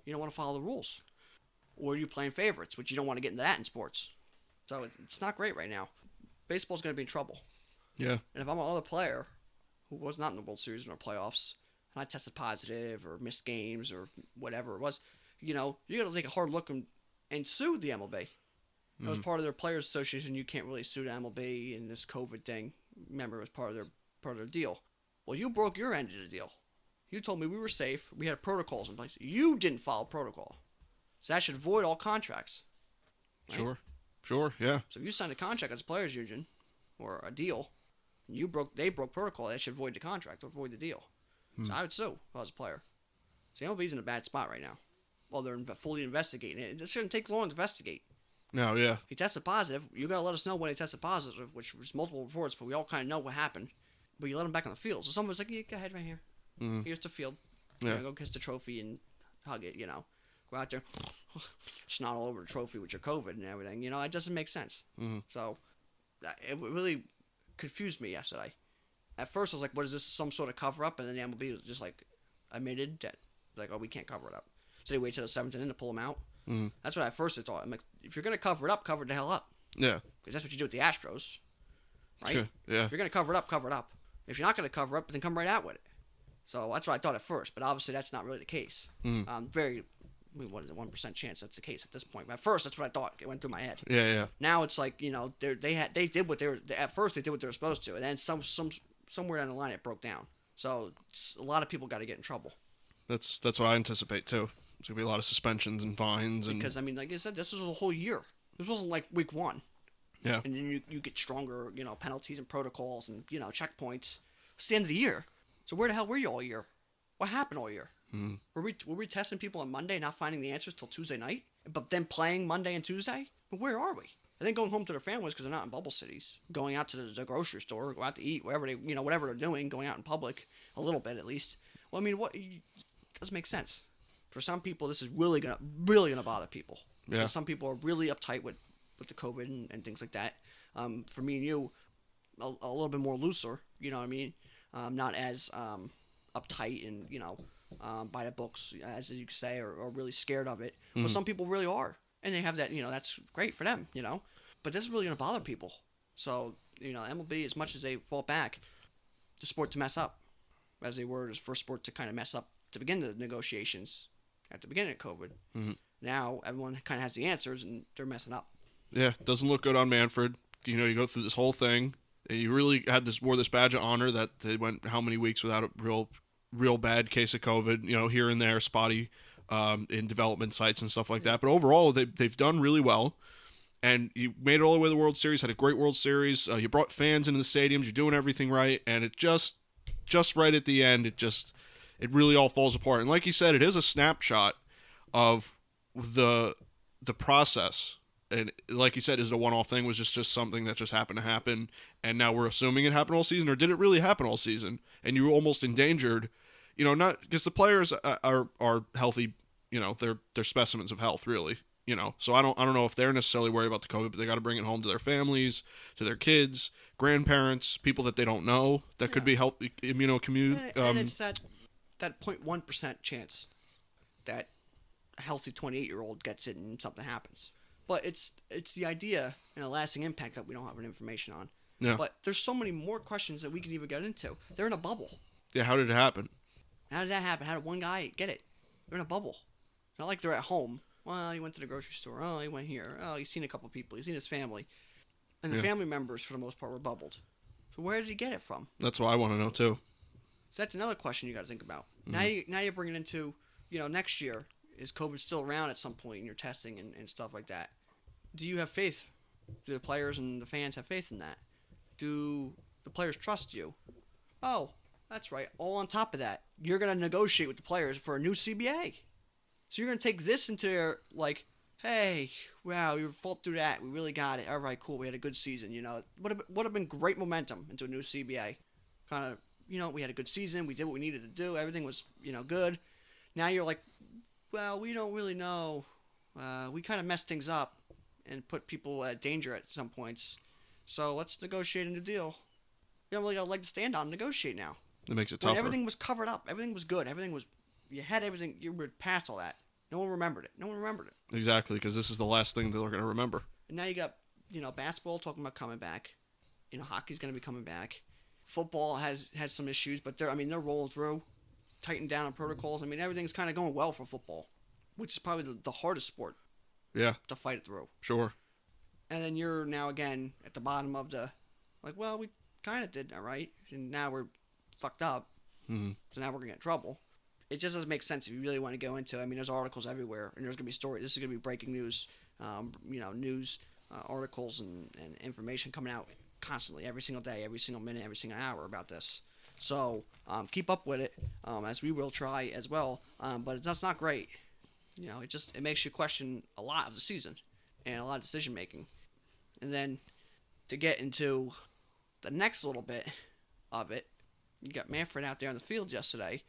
You don't want to follow the rules. Or you're playing favorites, which you don't want to get into that in sports. So it's not great right now. Baseball's going to be in trouble. Yeah. And if I'm another player who was not in the World Series or playoffs, and I tested positive or missed games or whatever it was, you got to take a hard look and sue the MLB. It was part of their Players Association. You can't really sue the MLB in this COVID thing. Remember, it was part of their deal. Well, you broke your end of the deal. You told me we were safe. We had protocols in place. You didn't follow protocol. So that should void all contracts. Right? Sure, yeah. So if you signed a contract as a players union or a deal, they broke protocol, that should void the contract or void the deal. So I would sue if I was a player. So the MLB's in a bad spot right now. Well, they're fully investigating it. It shouldn't take long to investigate. No, yeah. He tested positive. You gotta let us know when he tested positive, which was multiple reports, but we all kind of know what happened. But you let him back on the field. So someone was like, yeah, go ahead right here. Here's the field. Yeah. Go kiss the trophy and hug it, Go out there, snot all over the trophy with your COVID and everything. It doesn't make sense. So it really confused me yesterday. At first, I was like, what is this, some sort of cover-up? And then the MLB was just like, admitted that, like, oh, we can't cover it up. So they wait till the 7th inning to pull him out. That's what I first thought. I'm like, if you're going to cover it up, cover it the hell up. Yeah. Because that's what you do with the Astros. Right? Sure. Yeah. If you're going to cover it up, cover it up. If you're not going to cover it up, then come right out with it. So that's what I thought at first. But obviously, that's not really the case. What is it, 1% chance that's the case at this point. But at first, that's what I thought. It went through my head. Yeah. Now it's like, they did what they were, at first they did what they were supposed to. And then somewhere down the line it broke down. So a lot of people got to get in trouble. That's what I anticipate too. There's gonna be a lot of suspensions and fines because I mean, like I said, this was a whole year. This wasn't like week 1. Yeah. And then you get stronger, penalties and protocols and checkpoints. It's the end of the year. So where the hell were you all year? What happened all year? Were we testing people on Monday, not finding the answers till Tuesday night, but then playing Monday and Tuesday? But where are we? And then going home to their families because they're not in bubble cities, going out to the grocery store, go out to eat, whatever they're doing, going out in public a little bit at least. Well, I mean, it doesn't make sense. For some people, this is really gonna bother people. Yeah. Some people are really uptight with the COVID and things like that. For me and you, a little bit more looser. You know what I mean? Not as uptight and by the books, as you could say, or really scared of it. But some people really are, and they have that. That's great for them. But this is really gonna bother people. So MLB, as much as they fought back, the sport to mess up, as they were the first sport to kind of mess up to begin the negotiations at the beginning of COVID. Now everyone kind of has the answers, and they're messing up. Yeah, doesn't look good on Manfred. You go through this whole thing, and you really wore this badge of honor that they went how many weeks without a real bad case of COVID. Here and there, spotty in development sites and stuff like that. But overall, they've done really well. And you made it all the way to the World Series, had a great World Series. You brought fans into the stadiums. You're doing everything right, and it just right at the end, it really all falls apart. And like you said, it is a snapshot of the process. And like you said, is it a one-off thing? Was just something that just happened to happen, and now we're assuming it happened all season, or did it really happen all season? And you were almost endangered, not because the players are healthy, they're specimens of health, really, So I don't know if they're necessarily worried about the COVID, but they got to bring it home to their families, to their kids, grandparents, people that they don't know that could be healthy, immunocommunicable. And it's that 0.1% chance that a healthy 28-year-old gets it and something happens. But it's the idea and a lasting impact that we don't have any information on. Yeah. But there's so many more questions that we can even get into. They're in a bubble. Yeah, how did it happen? How did that happen? How did one guy get it? They're in a bubble. It's not like they're at home. Well, he went to the grocery store. Oh, he went here. Oh, he's seen a couple people. He's seen his family. And the family members, for the most part, were bubbled. So where did he get it from? That's what I want to know, too. So that's another question you got to think about. Now you're bringing into, next year, is COVID still around at some point in your testing and stuff like that? Do you have faith? Do the players and the fans have faith in that? Do the players trust you? Oh, that's right. All on top of that, you're going to negotiate with the players for a new CBA. So you're going to take this into your, hey, wow, you fought through that. We really got it. All right, cool. We had a good season. Would have been great momentum into a new CBA. Kind of, we had a good season. We did what we needed to do. Everything was, good. Now you're like, well, we don't really know. We kind of messed things up and put people at danger at some points. So let's negotiate a new deal. You don't really got a leg to stand on and negotiate now. It makes it When tougher. everything was covered up. Everything was good. You had everything. You were past all that. No one remembered it. Exactly, because this is the last thing that they're going to remember. And now you got, basketball talking about coming back. Hockey's going to be coming back. Football has some issues, but they're rolling through, tightened down on protocols. Everything's kind of going well for football, which is probably the hardest sport. Yeah. To fight it through. Sure. And then you're now again at the bottom of the, we kind of did all right, and now we're fucked up. Mm-hmm. So now we're going to get in trouble. It just doesn't make sense if you really want to go into it. There's articles everywhere, and there's going to be stories. This is going to be breaking news, news articles and information coming out constantly, every single day, every single minute, every single hour about this. So keep up with it, as we will try as well. But that's not great. It makes you question a lot of the season and a lot of decision making. And then to get into the next little bit of it, you got Manfred out there on the field yesterday.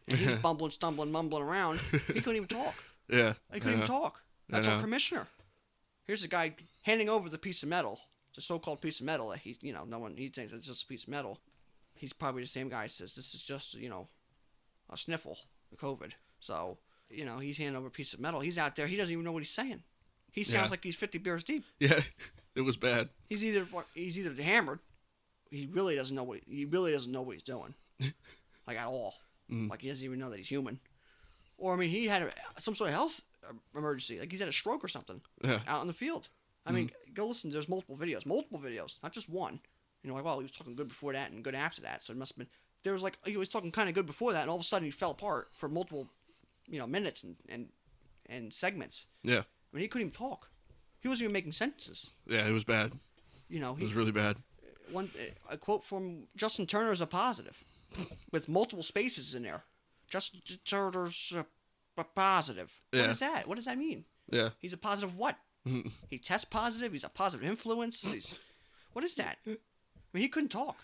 And he's bumbling, stumbling, mumbling around. He couldn't even talk. Yeah. He couldn't even talk. That's our commissioner. Here's a guy handing over the piece of metal, the so-called piece of metal. He's, no one, he thinks it's just a piece of metal. He's probably the same guy who says this is just, a sniffle, the COVID. So, he's handing over a piece of metal. He's out there. He doesn't even know what he's saying. He sounds like he's 50 beers deep. Yeah. It was bad. He's either hammered. He really doesn't know what he's doing, at all. Like he doesn't even know that he's human. Or he had some sort of health emergency, like he's had a stroke or something out in the field. Go listen. There's multiple videos, not just one. Well, he was talking good before that and good after that, so it must have been. There was he was talking kind of good before that, and all of a sudden he fell apart for multiple, minutes and segments. Yeah. He couldn't even talk. He wasn't even making sentences. Yeah, it was bad. It was really bad. A quote from Justin Turner is a positive, with multiple spaces in there. Justin Turner's a positive. Yeah. What is that? What does that mean? Yeah. He's a positive what? He tests positive. He's a positive influence. What is that? He couldn't talk.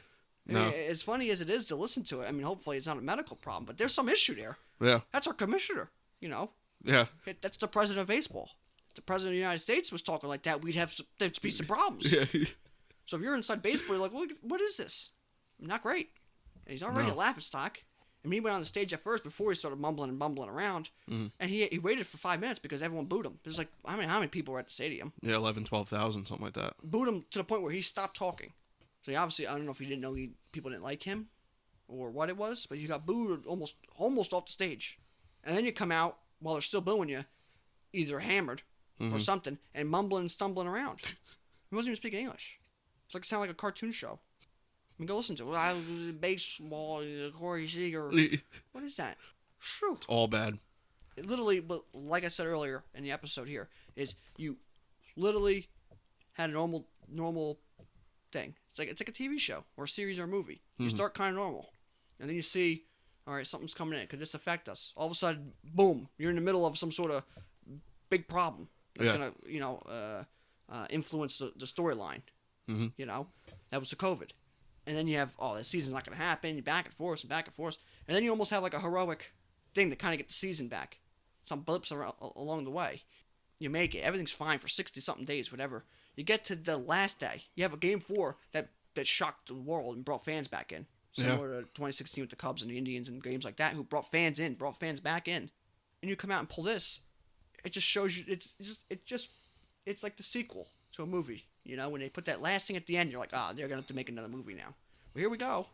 No. As funny as it is to listen to it, hopefully it's not a medical problem, but there's some issue there. Yeah. That's our commissioner. Yeah. That's the president of baseball. If the president of the United States was talking like that, there'd be some problems. Yeah. So if you're inside baseball, you're like, what is this? Not great. And he's already a laughingstock. He went on the stage at first before he started mumbling and bumbling around. Mm-hmm. And he waited for 5 minutes because everyone booed him. There's how many people were at the stadium? Yeah, 11, 12,000, something like that. Booed him to the point where he stopped talking. So obviously, I don't know if he didn't know people didn't like him or what it was, but you got booed almost off the stage. And then you come out while they're still booing you, either hammered or something, and mumbling and stumbling around. He wasn't even speaking English. It sounded like a cartoon show. Go listen to it. Baseball, Corey Seager. What is that? Shoo. It's all bad. It literally, but like I said earlier in the episode here, is you literally had a normal thing. It's like a TV show or a series or a movie. You start kind of normal, and then you see, all right, something's coming in. Could this affect us? All of a sudden, boom! You're in the middle of some sort of big problem that's gonna, influence the storyline. That was the COVID. And then you have, this season's not going to happen. You back and forth. And then you almost have a heroic thing to kind of get the season back. Some blips along the way. You make it. Everything's fine for 60-something days, whatever. You get to the last day. You have a Game 4 that shocked the world and brought fans back in. Similar to 2016 with the Cubs and the Indians and games like that, who brought fans back in. And you come out and pull this. It just shows you, it's like the sequel to a movie. When they put that last thing at the end, you're like, they're going to have to make another movie now. Well, here we go.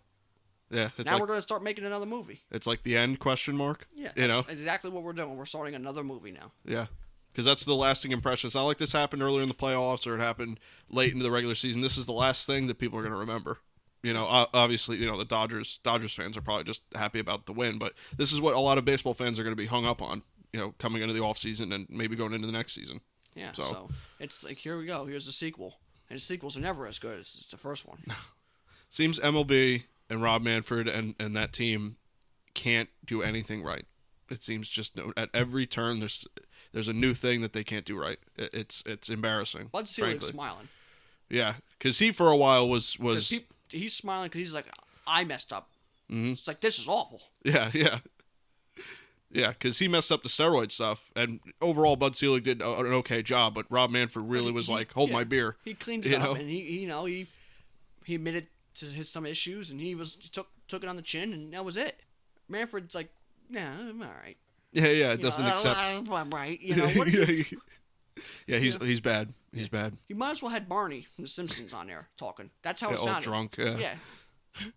Yeah, it's Now like we're going to start making another movie. it's like the end question mark. Yeah, you know. that's exactly what we're doing. We're starting another movie now. Yeah, because that's the lasting impression. It's not like this happened earlier in the playoffs or it happened late into the regular season. This is the last thing that people are going to remember. Obviously, the Dodgers fans are probably just happy about the win, but this is what a lot of baseball fans are going to be hung up on. Coming into the off season and maybe going into the next season. Yeah, so it's like, here we go. Here's the sequel. And the sequels are never as good as the first one. Seems MLB and Rob Manfred and that team can't do anything right. It seems just at every turn there's a new thing that they can't do right. It's embarrassing. Bud Selig's smiling. Yeah, because he for a while was he's smiling because he's like, I messed up. Mm-hmm. It's like, this is awful. Yeah. Yeah, because he messed up the steroid stuff, and overall Bud Selig did an okay job, but Rob Manfred really was like, hold my beer. He cleaned it up, and he admitted to some issues, and he took it on the chin, and that was it. Manfred's like, yeah, I'm all right. Yeah, it doesn't accept. I'm right. What you... Yeah, he's bad. He's bad. You might as well had Barney from The Simpsons on there talking. That's how it sounded. All drunk, yeah. Yeah.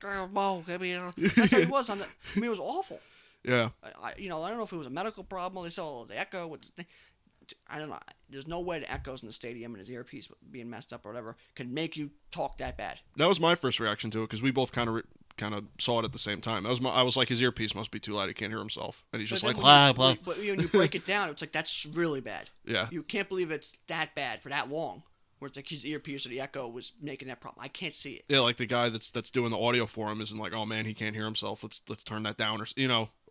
That's how he was on the... I mean, it was awful. Yeah. I don't know if it was a medical problem. They saw the echo. I don't know. There's no way the echoes in the stadium and his earpiece being messed up or whatever can make you talk that bad. That was my first reaction to it because we both kind of saw it at the same time. I was like, his earpiece must be too loud. He can't hear himself, and he's just like blah blah. But when you break it down, it's like that's really bad. Yeah. You can't believe it's that bad for that long. Where it's like his earpiece or the echo was making that problem. I can't see it. Yeah, like the guy that's doing the audio for him isn't like, oh man, he can't hear himself. Let's turn that down,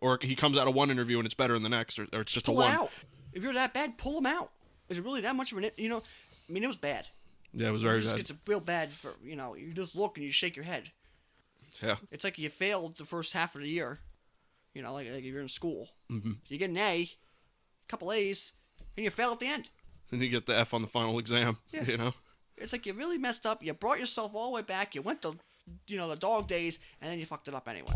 or he comes out of one interview and it's better in the next, or it's just pull a one. Out. If you're that bad, pull him out. Is it really that much of an? I mean, it was bad. Yeah, it was very bad. It's real bad for You just look and you shake your head. Yeah. It's like you failed the first half of the year. Like if you're in school, mm-hmm. You get an A, a couple A's, and you fail at the end. And you get the F on the final exam. Yeah. It's like you really messed up. You brought yourself all the way back. You went to, the dog days, and then you fucked it up anyway.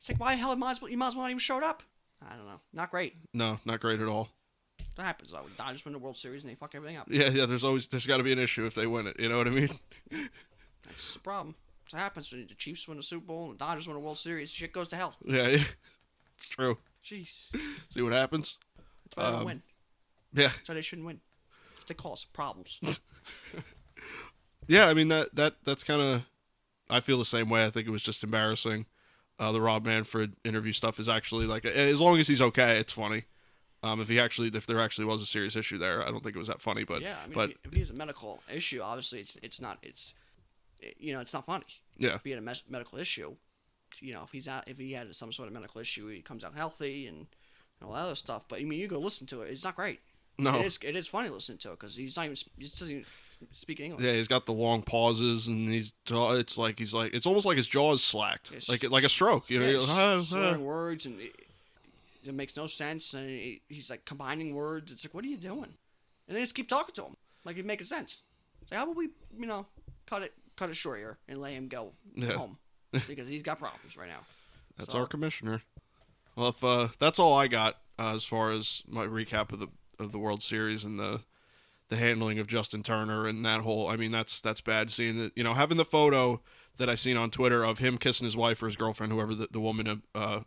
It's like, why the hell you might as well not even showed up? I don't know. Not great. No, not great at all. That happens though. The Dodgers win the World Series and they fuck everything up. Yeah. There's got to be an issue if they win it. You know what I mean? That's the problem. That's what happens when the Chiefs win the Super Bowl and the Dodgers win the World Series. Shit goes to hell. Yeah. It's true. Jeez. See what happens? That's why they don't win. Yeah. That's why they shouldn't win. That's what they cause problems. Yeah, I mean that's kind of. I feel the same way. I think it was just embarrassing. The Rob Manfred interview stuff is actually like, as long as he's okay, it's funny. If there actually was a serious issue there, I don't think it was that funny. But yeah, I mean, if he has a medical issue, obviously it's not funny. Yeah. If he had a medical issue, if he had some sort of medical issue, he comes out healthy and all that other stuff. But I mean, you go listen to it. It's not great. No, it is funny listening to it because he doesn't even speak English. Yeah, he's got the long pauses and it's almost like his jaw is slacked, like a stroke. Slurring words and it makes no sense. And he's like combining words. It's like, what are you doing? And they just keep talking to him like it's making sense. So how about we cut it short here and let him go home because he's got problems right now. That's our commissioner. Well, if that's all I got as far as my recap of the World Series and the handling of Justin Turner and that whole, I mean, that's bad. Seeing that, having the photo that I seen on Twitter of him kissing his wife or his girlfriend, whoever the woman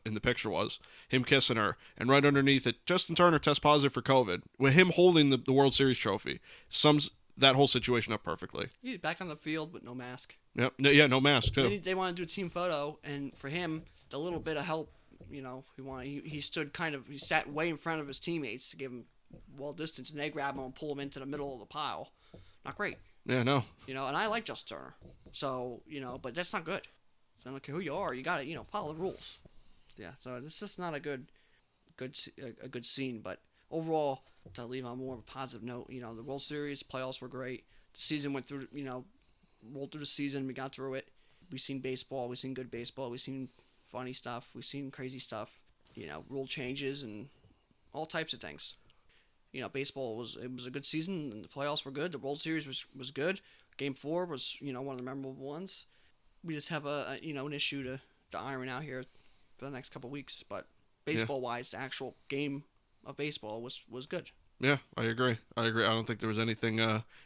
in the picture was, him kissing her, and right underneath it, Justin Turner test positive for COVID, with him holding the World Series trophy, sums that whole situation up perfectly. He's back on the field with no mask. Yep. Yeah, no mask too. They want to do a team photo, and for him, the little bit of help, he sat way in front of his teammates to give him well distance, and they grab him and pull him into the middle of the pile. Not great. Yeah, no. And I like Justin Turner. So, but that's not good. So I don't care who you are, you gotta, follow the rules. Yeah, so it's just not a good scene, but overall, to leave on more of a positive note, the World Series, playoffs were great. The season went through, rolled through the season, we got through it. We've seen baseball, we've seen good baseball, we've seen funny stuff, we've seen crazy stuff, rule changes and all types of things. Baseball was a good season, and the playoffs were good. The World Series was good. Game 4 was, one of the memorable ones. We just have an issue to iron out here for the next couple weeks. But baseball-wise, the actual game of baseball was good. Yeah, I agree. I don't think there was anything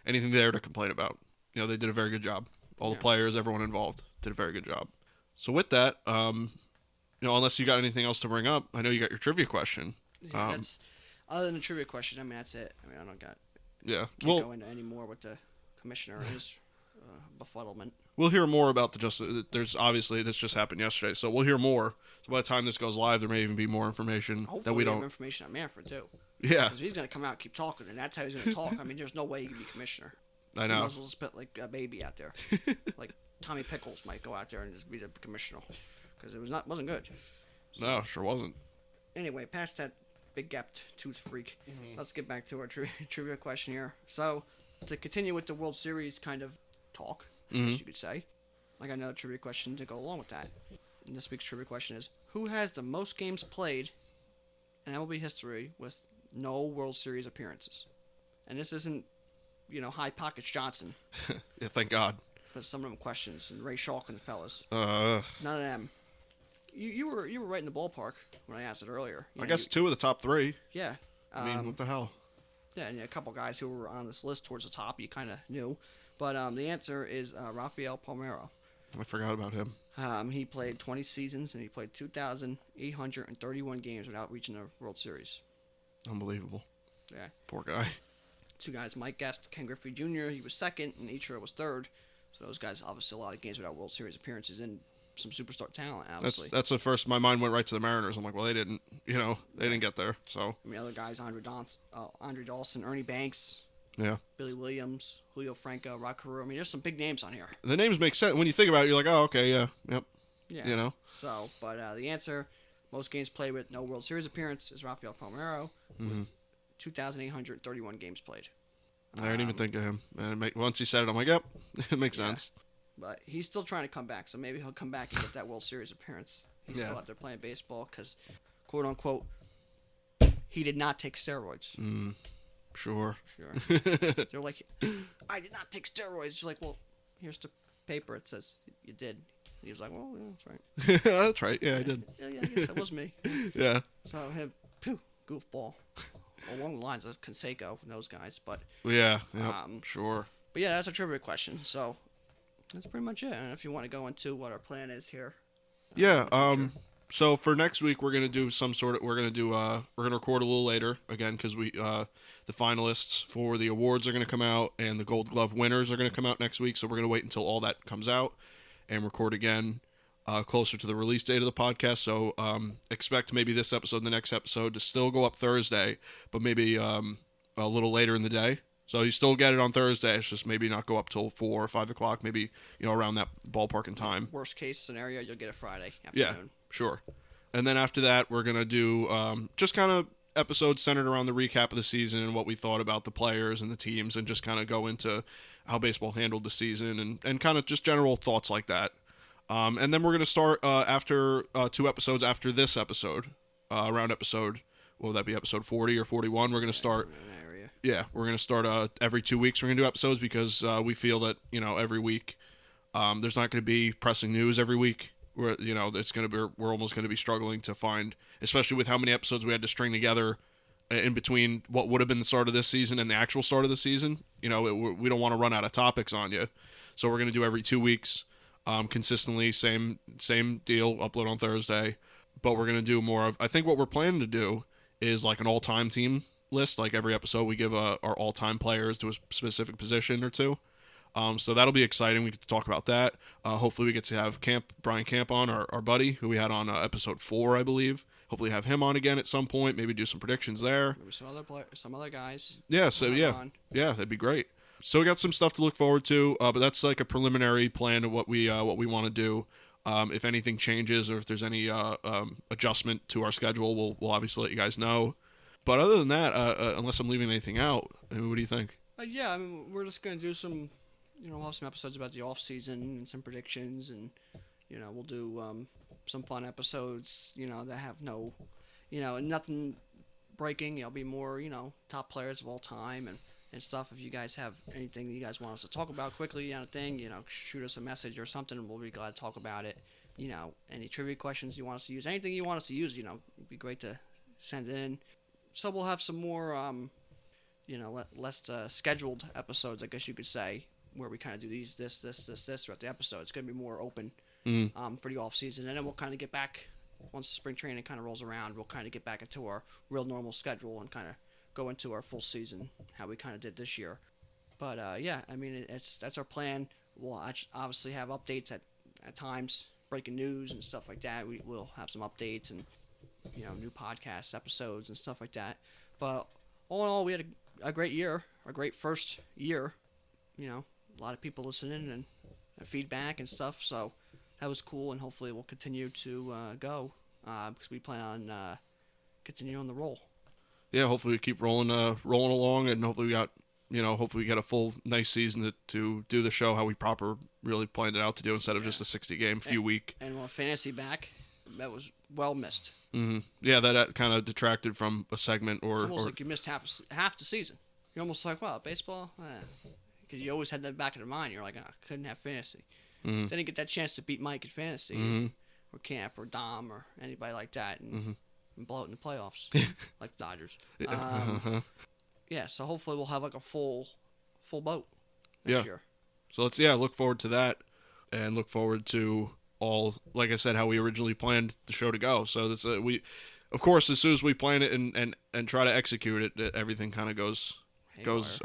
there to complain about. They did a very good job. All the players, everyone involved, did a very good job. So with that, unless you got anything else to bring up, I know you got your trivia question. Yeah, that's other than the trivia question. I mean, that's it. I mean, I don't got Yeah. can't go into any more with the commissioner and his befuddlement. We'll hear more about there's obviously this just happened yesterday, so we'll hear more. So by the time this goes live, there may even be more information Hopefully, that we don't. have information on Manfred too. Yeah, Because he's gonna come out and keep talking, and that's how he's gonna talk. I mean, there's no way he can be commissioner. I He know. might as well spit like a baby out there. Like Tommy Pickles might go out there and just be the commissioner, because it wasn't good. No, sure wasn't. Anyway, past that big gapped tooth freak, let's get back to our trivia question here. So, to continue with the World Series kind of talk, I guess you could say, I got another trivia question to go along with that. And this week's trivia question is, who has the most games played in MLB history with no World Series appearances? And this isn't, High Pockets Johnson Yeah, thank God. for some of them questions, and Ray Schalk and the fellas. Uh, None of them. You were right in the ballpark when I asked it earlier. I guess 2 of the top 3. Yeah. I mean, what the hell? Yeah, and a couple guys who were on this list towards the top, you kind of knew. But the answer is Rafael Palmeiro. I forgot about him. He played 20 seasons, and he played 2,831 games without reaching a World Series. Unbelievable. Yeah. Poor guy. 2 guys, Mike Guest, Ken Griffey Jr., he was second, and Ichiro was third. So those guys, obviously, a lot of games without World Series appearances, and some superstar talent, obviously. That's the first. My mind went right to the Mariners. I'm like, well, they didn't. They didn't get there. So I mean, other guys, Andre Dawson, Ernie Banks, yeah, Billy Williams, Julio Franco, Rod Carew. I mean, there's some big names on here. the names make sense when you think about it. You're like, oh, okay, yeah, yep. Yeah. So, but the answer, most games played with no World Series appearance, is Rafael Palmeiro. With 2,831 games played. I didn't even think of him. And once he said it, I'm like, yep, it makes sense. But he's still trying to come back, so maybe he'll come back and get that World Series appearance. He's still out there playing baseball because, quote unquote, he did not take steroids. Sure. They're like, I did not take steroids. You're like, well, here's the paper. It says you did. And he was like, well, yeah, that's right. That's right. Yeah, I did. Yeah, I guess that was me. Yeah. So him, goofball. Along the lines of Canseco and those guys, but Yeah. Sure. But yeah, that's a trivia question. So that's pretty much it. And if you want to go into what our plan is here. Yeah. So for next week, we're gonna do we're gonna record a little later again because the finalists for the awards are gonna come out and the Gold Glove winners are gonna come out next week. So we're gonna wait until all that comes out and record again closer to the release date of the podcast. So expect maybe this episode and the next episode to still go up Thursday, but maybe a little later in the day. So you still get it on Thursday. It's just maybe not go up till 4 or 5 o'clock. Maybe around that ballpark in time. Worst case scenario, you'll get it Friday afternoon. Yeah, sure. And then after that, we're gonna do just kind of episodes centered around the recap of the season and what we thought about the players and the teams, and just kind of go into how baseball handled the season and kind of just general thoughts like that. And then we're gonna start after 2 episodes after this episode, around episode. Will that be episode 40 or 41? We're gonna start. Yeah, we're going to start every 2 weeks. We're going to do episodes because we feel that, every week there's not going to be pressing news every week. We're almost going to be struggling to find, especially with how many episodes we had to string together in between what would have been the start of this season and the actual start of the season. We don't want to run out of topics on you. So we're going to do every 2 weeks consistently, same deal, upload on Thursday. But we're going to do more of, I think what we're planning to do is like an all-time team list. Like every episode we give our all-time players to a specific position or two, so that'll be exciting. We get to talk about that. Hopefully we get to have Brian Camp on, our buddy who we had on episode 4, I believe. Hopefully have him on again at some point, maybe do some predictions there, maybe some other guys. That'd be great. So we got some stuff to look forward to, but that's like a preliminary plan of what we want to do. If anything changes or if there's any adjustment to our schedule, we'll obviously let you guys know. But other than that, unless I'm leaving anything out, what do you think? Yeah, I mean, we're just going to do some, we'll have some episodes about the off-season and some predictions, and, we'll do some fun episodes, that have no, nothing breaking. It'll be more, top players of all time and stuff. If you guys have anything that you guys want us to talk about quickly on a thing, shoot us a message or something, and we'll be glad to talk about it. Any trivia questions you want us to use, anything you want us to use, it'd be great to send in. So we'll have some more, less scheduled episodes, I guess you could say, where we kind of do this throughout the episode. It's going to be more open for the off season, and then we'll kind of get back once spring training kind of rolls around. We'll kind of get back into our real normal schedule and kind of go into our full season how we kind of did this year. But yeah, I mean that's our plan. We'll obviously have updates at times, breaking news and stuff like that. We'll have some updates and new podcast episodes and stuff like that. But all in all, we had a great year, a great first year. A lot of people listening and feedback and stuff. So that was cool, and hopefully we'll continue to go because we plan on continuing on the roll. Yeah, hopefully we keep rolling along, and hopefully we get a full nice season to do the show how we really planned it out to do instead of just a 60-game few week. And with fantasy back, that was well missed. Mm-hmm. Yeah, that kind of detracted from a segment it's almost like you missed half the season. You're almost like, wow, baseball, because you always had that back in your mind. You're like, I couldn't have fantasy. Mm-hmm. Didn't get that chance to beat Mike in fantasy, or Camp, or Dom, or anybody like that, and blow it in the playoffs, like the Dodgers. Yeah, so hopefully we'll have like a full boat next year. So let's look forward to that, and look forward to all, like I said, how we originally planned the show to go. So that's of course, as soon as we plan it and try to execute it, everything kind of goes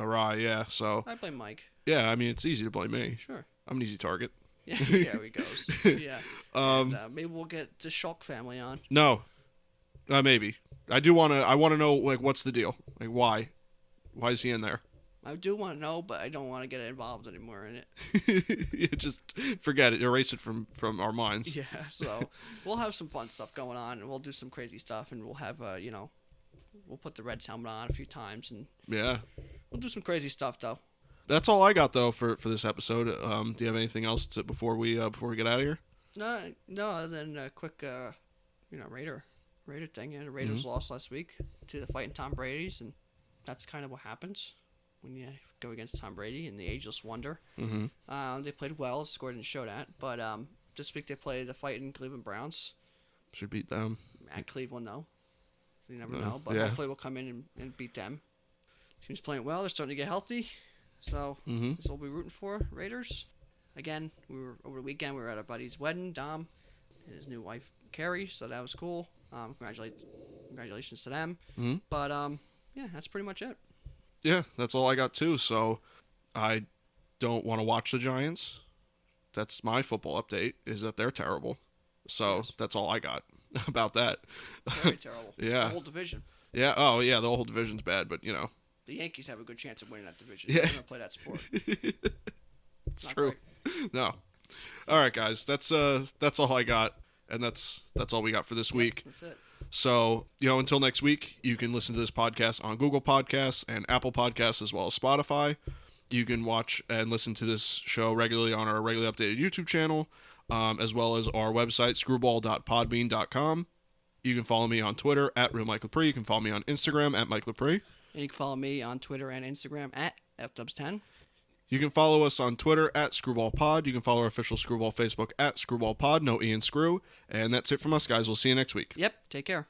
awry. Yeah, so I blame Mike. Yeah, I mean it's easy to blame me. Sure, I'm an easy target. Yeah, there he goes. Yeah. And, maybe we'll get the Shulk family on. No, maybe. I want to know, like, what's the deal? Like, why is he in there? I do want to know, but I don't want to get involved anymore in it. Just forget it. Erase it from our minds. Yeah, so we'll have some fun stuff going on, and we'll do some crazy stuff, and we'll have, we'll put the Reds helmet on a few times, and we'll do some crazy stuff, though. That's all I got, though, for this episode. Do you have anything else before we get out of here? No, other than a quick, Raider thing. Yeah, the Raiders lost last week to the fighting Tom Brady's, and that's kind of what happens when you go against Tom Brady and the ageless wonder. Mm-hmm. They played well. The score didn't show that, but this week they play the fighting Cleveland Browns. Should beat them. At Cleveland, though. So you never know, but hopefully we'll come in and beat them. Team's playing well. They're starting to get healthy. So this will be rooting for Raiders. Again, over the weekend we were at our buddy's wedding, Dom, and his new wife Carrie. So that was cool. Congratulations to them. Mm-hmm. But that's pretty much it. Yeah, that's all I got too. So I don't want to watch the Giants. That's my football update. Is that they're terrible. So that's all I got about that. Very terrible. Yeah. The whole division. Yeah. Oh yeah, the whole division's bad, but the Yankees have a good chance of winning that division. Yeah. They're going to play that sport. It's true. Great. No. All right, guys. That's all I got, and that's all we got for this week. That's it. So, until next week, you can listen to this podcast on Google Podcasts and Apple Podcasts as well as Spotify. You can watch and listen to this show regularly on our regularly updated YouTube channel, as well as our website, screwball.podbean.com. You can follow me on Twitter at RealMikeLepre. You can follow me on Instagram at Mike Lepre. And you can follow me on Twitter and Instagram at FDubs10. You can follow us on Twitter at ScrewballPod. You can follow our official Screwball Facebook at ScrewballPod. No E and Screw. And that's it from us, guys. We'll see you next week. Yep. Take care.